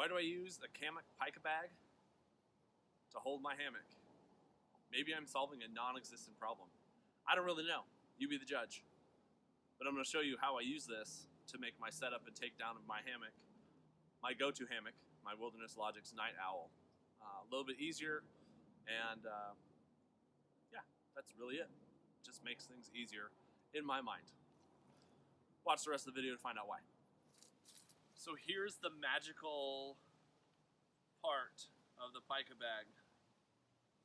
Why do I use a Kammok Pika bag to hold my hammock? Maybe I'm solving a non-existent problem. I don't really know. You be the judge. But I'm going to show you how I use this to make my setup and takedown of my hammock, my go-to hammock, my Wilderness Logic's Night Owl. A little bit easier, and yeah, that's really it. Just makes things easier in my mind. Watch the rest of the video to find out why. So here's the magical part of the Pika bag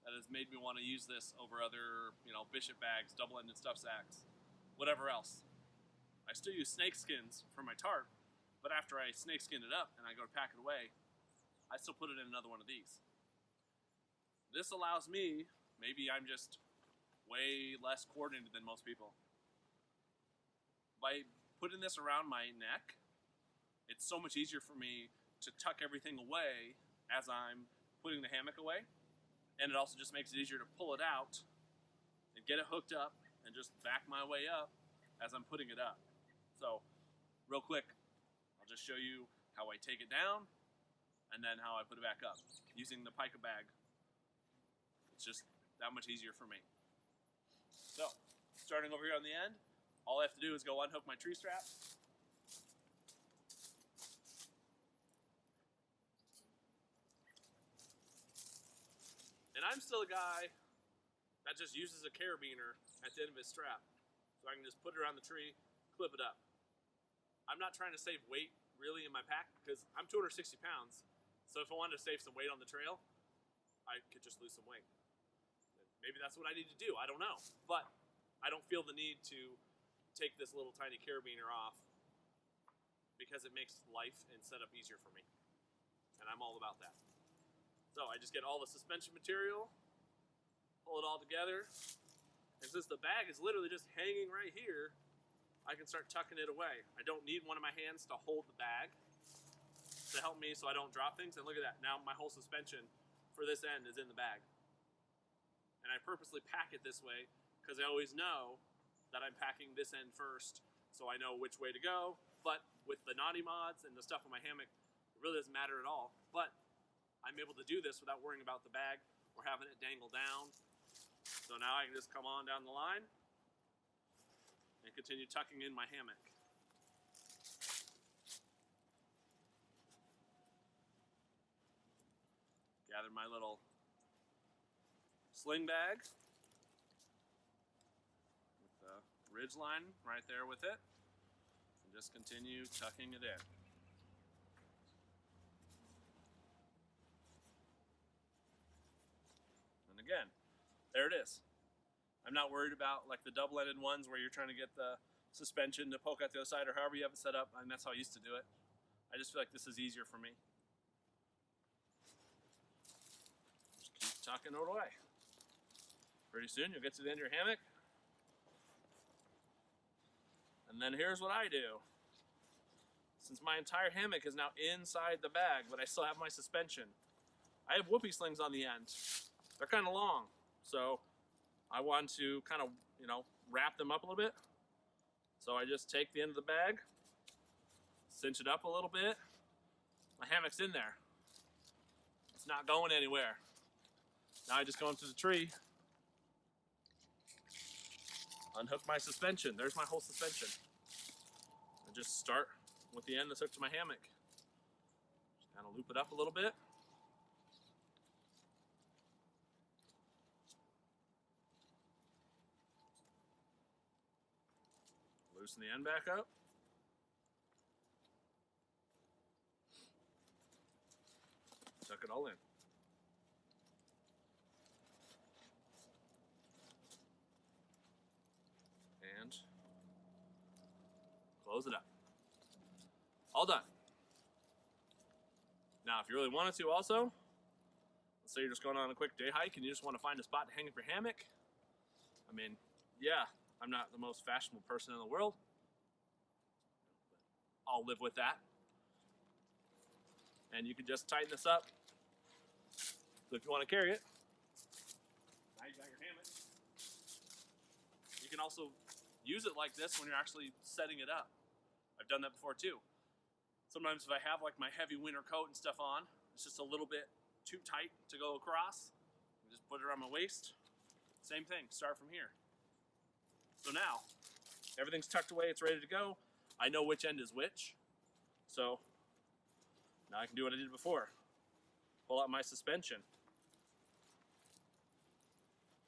that has made me want to use this over other, bishop bags, double-ended stuff sacks, whatever else. I still use snake skins for my tarp, but after I snake skin it up and I go to pack it away, I still put it in another one of these. This allows me, maybe I'm just way less coordinated than most people. By putting this around my neck, it's so much easier for me to tuck everything away as I'm putting the hammock away. And it also just makes it easier to pull it out and get it hooked up and just back my way up as I'm putting it up. So, real quick, I'll just show you how I take it down and then how I put it back up using the Pika bag. It's just that much easier for me. So, starting over here on the end, all I have to do is go unhook my tree strap. And I'm still a guy that just uses a carabiner at the end of his strap. So I can just put it around the tree, clip it up. I'm not trying to save weight really in my pack because I'm 260 pounds. So if I wanted to save some weight on the trail, I could just lose some weight. Maybe that's what I need to do, I don't know. But I don't feel the need to take this little tiny carabiner off because it makes life and setup easier for me. And I'm all about that. So I just get all the suspension material, pull it all together, and since the bag is literally just hanging right here, I can start tucking it away. I don't need one of my hands to hold the bag to help me so I don't drop things. And look at that, now my whole suspension for this end is in the bag. And I purposely pack it this way because I always know that I'm packing this end first so I know which way to go. But with the naughty mods and the stuff on my hammock, it really doesn't matter at all. But I'm able to do this without worrying about the bag or having it dangle down. So now I can just come on down the line and continue tucking in my hammock. Gather my little sling bag with the ridge line right there with it, and just continue tucking it in. And again, there it is. I'm not worried about like the double-ended ones where you're trying to get the suspension to poke out the other side or however you have it set up. I mean, that's how I used to do it. I just feel like this is easier for me. Just keep tucking it away. Pretty soon you'll get to the end of your hammock. And then here's what I do. Since my entire hammock is now inside the bag, but I still have my suspension, I have whoopee slings on the end. They're kind of long, so I want to kind of, wrap them up a little bit. So I just take the end of the bag, cinch it up a little bit. My hammock's in there. It's not going anywhere. Now I just go into the tree, unhook my suspension. There's my whole suspension. And just start with the end that's hooked to my hammock. Just kind of loop it up a little bit. Loosen the end back up. Tuck it all in. And close it up. All done. Now, if you really wanted to also, let's say you're just going on a quick day hike and you just want to find a spot to hang up your hammock. I mean, yeah, I'm not the most fashionable person in the world. I'll live with that. And you can just tighten this up. So if you want to carry it, now you got your hammock. You can also use it like this when you're actually setting it up. I've done that before too. Sometimes if I have like my heavy winter coat and stuff on, it's just a little bit too tight to go across. I just put it around my waist. Same thing, start from here. So now, everything's tucked away, it's ready to go. I know which end is which. So now I can do what I did before. Pull out my suspension.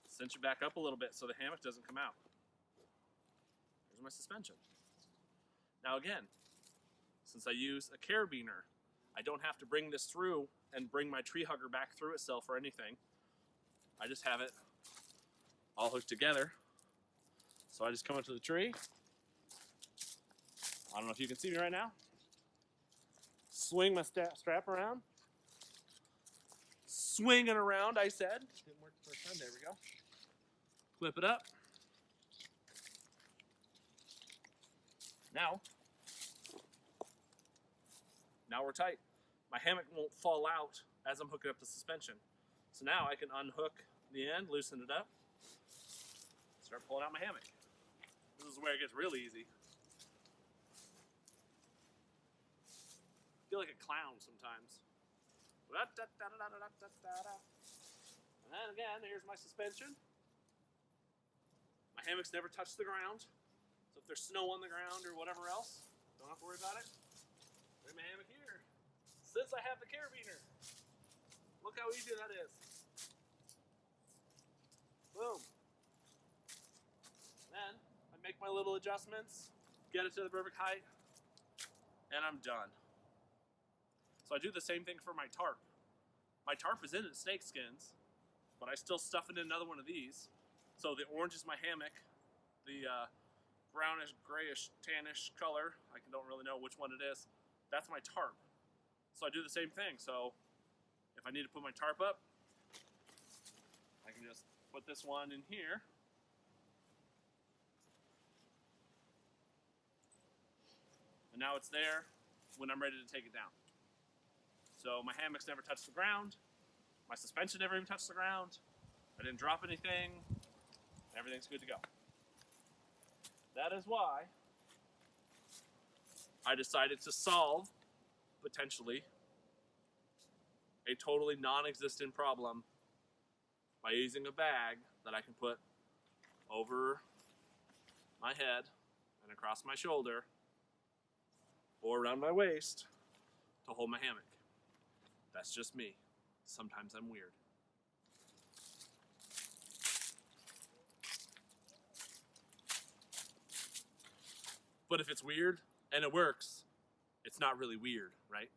Cinch it back up a little bit so the hammock doesn't come out. Here's my suspension. Now again, since I use a carabiner, I don't have to bring this through and bring my tree hugger back through itself or anything. I just have it all hooked together. So I just come up to the tree. I don't know if you can see me right now. Swing my strap around. Swing it around, I said. Didn't work the first time, there we go. Clip it up. Now we're tight. My hammock won't fall out as I'm hooking up the suspension. So now I can unhook the end, loosen it up, start pulling out my hammock. This is where it gets really easy. I feel like a clown sometimes. And then again, here's my suspension. My hammock's never touched the ground. So if there's snow on the ground or whatever else, don't have to worry about it. There's my hammock here. Since I have the carabiner. Look how easy that is. Boom. Then I make my little adjustments, get it to the perfect height, and I'm done. So I do the same thing for my tarp. My tarp is in its snake skins, but I still stuff it in another one of these. So the orange is my hammock. The brownish, grayish, tannish color, I don't really know which one it is, that's my tarp. So I do the same thing. So if I need to put my tarp up, I can just put this one in here. And now it's there when I'm ready to take it down. So my hammock's never touched the ground. My suspension never even touched the ground. I didn't drop anything. Everything's good to go. That is why I decided to solve, potentially, a totally non-existent problem by using a bag that I can put over my head and across my shoulder or around my waist to hold my hammock. That's just me. Sometimes I'm weird. But if it's weird and it works, it's not really weird, right?